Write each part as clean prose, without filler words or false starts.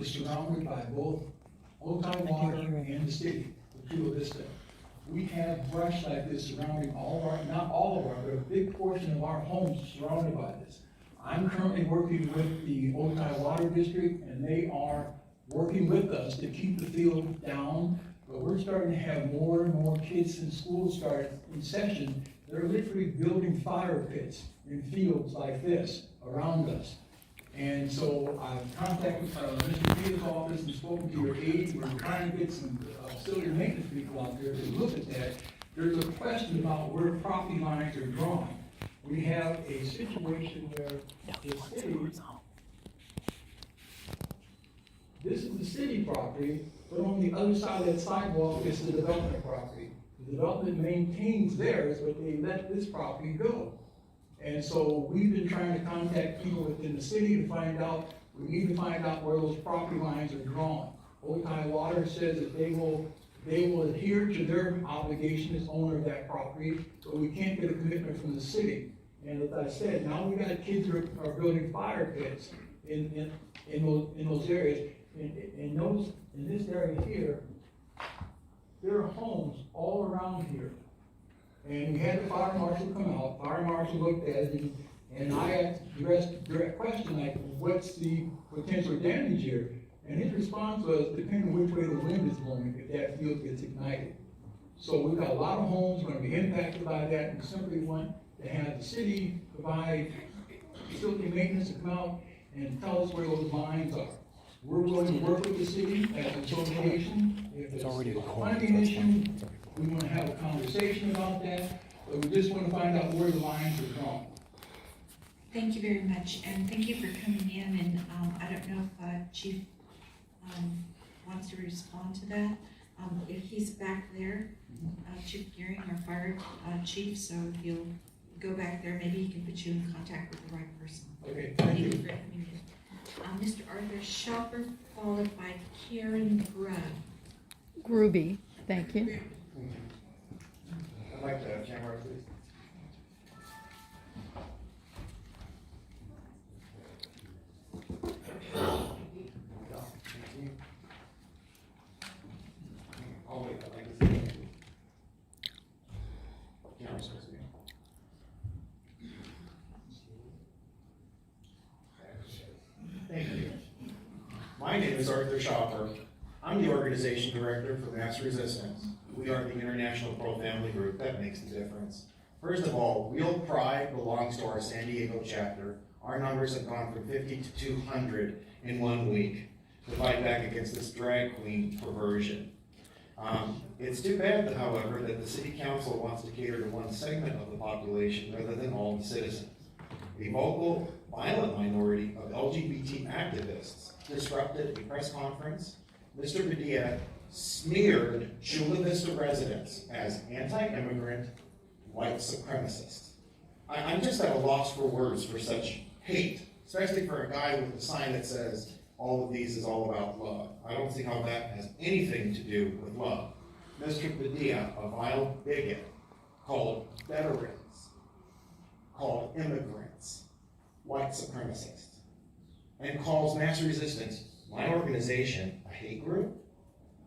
is surrounded by both Old Town Water and the city, the Chula Vista. We have brush like this surrounding all of our, not all of our, but a big portion of our homes surrounded by this. I'm currently working with the Old Town Water District, and they are working with us to keep the field down, but we're starting to have more and more kids in school start in session. They're literally building fire pits in fields like this around us. And so I've contacted Mr. Peter's office and spoken to your aide. We're trying to get some facility maintenance people out there to look at that. There's a question about where property lines are drawn. We have a situation where the city, this is the city property, but on the other side of that sidewalk is the development property. The development maintains theirs, but they let this property go. And so we've been trying to contact people within the city to find out, we need to find out where those property lines are drawn. Old Town Water says that they will adhere to their obligation as owner of that property, but we can't get a commitment from the city. And as I said, now we got kids who are building fire pits in those areas. In this area here, there are homes all around here. And we had the fire marshal come out, fire marshal looked at it, and I asked a direct question like, what's the potential damage here? And his response was, depending on which way the wind is blowing, if that field gets ignited. So we've got a lot of homes going to be impacted by that, and simply want to have the city provide facility maintenance to come out and tell us where those lines are. We're willing to work with the city as an association. If it's a funding issue, we want to have a conversation about that, but we just want to find out where the lines are drawn. Thank you very much, and thank you for coming in, and I don't know if Chief wants to respond to that. If he's back there, Chief Gearing, our fire chief, so if you'll go back there, maybe he can put you in contact with the right person. Okay, thank you. For coming in. Mr. Arthur Shopper, followed by Karen Gruby, thank you. I'd like to have camera, please. I'll wait, I'd like to see it. Camera's supposed to be. Thank you. My name is Arthur Shopper. I'm the organization director for MassResistance. We are the international pro-family group that makes the difference. First of all, Real Pride belongs to our San Diego chapter. Our numbers have gone from 50 to 200 in 1 week to fight back against this drag queen perversion. It's too bad, however, that the city council wants to cater to one segment of the population rather than all the citizens. The vocal, violent minority of LGBT activists disrupted a press conference. Mr. Padilla smeared Chula Vista residents as anti-immigrant, white supremacists. I'm just at a loss for words for such hate, especially for a guy with a sign that says, all of these is all about love. I don't see how that has anything to do with love. Mr. Padilla, a vile bigot, called veterans, called immigrants, white supremacists, and calls MassResistance, my organization, a hate group.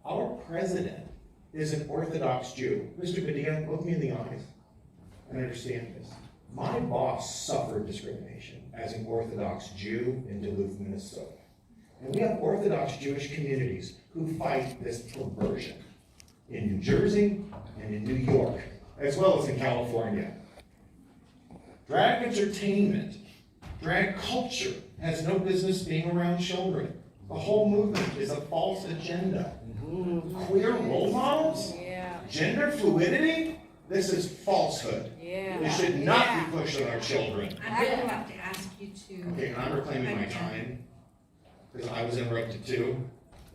Our president is an Orthodox Jew. Mr. Padilla, look me in the eyes and understand this. My boss suffered discrimination as an Orthodox Jew in Duluth, Minnesota. And we have Orthodox Jewish communities who fight this perversion in New Jersey and in New York, as well as in California. Drag entertainment, drag culture has no business being around children. The whole movement is a false agenda. Queer role models? Yeah. Gender fluidity? This is falsehood. Yeah. It should not be pushed on our children. I'm going to have to ask you to. Okay, and I'm reclaiming my time, because I was interrupted too.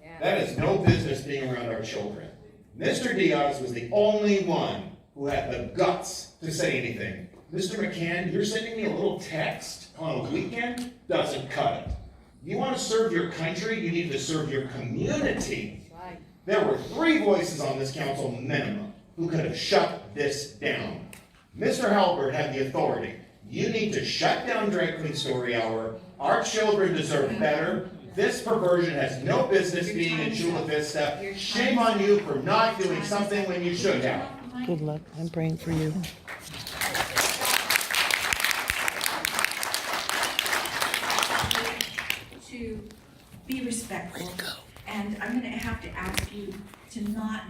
Yeah. That is no business being around our children. Mr. Diaz was the only one who had the guts to say anything. Mr. McCann, you're sending me a little text on a weekend? Doesn't cut it. You want to serve your country, you need to serve your community. Right. There were 3 voices on this council minimum who could have shut this down. Mr. Halbert had the authority. You need to shut down Drag Queen Story Hour. Our children deserve better. This perversion has no business being in Chula Vista. Shame on you for not doing something when you should have. Good luck. I'm praying for you. To be respectful, and I'm gonna have to ask you to not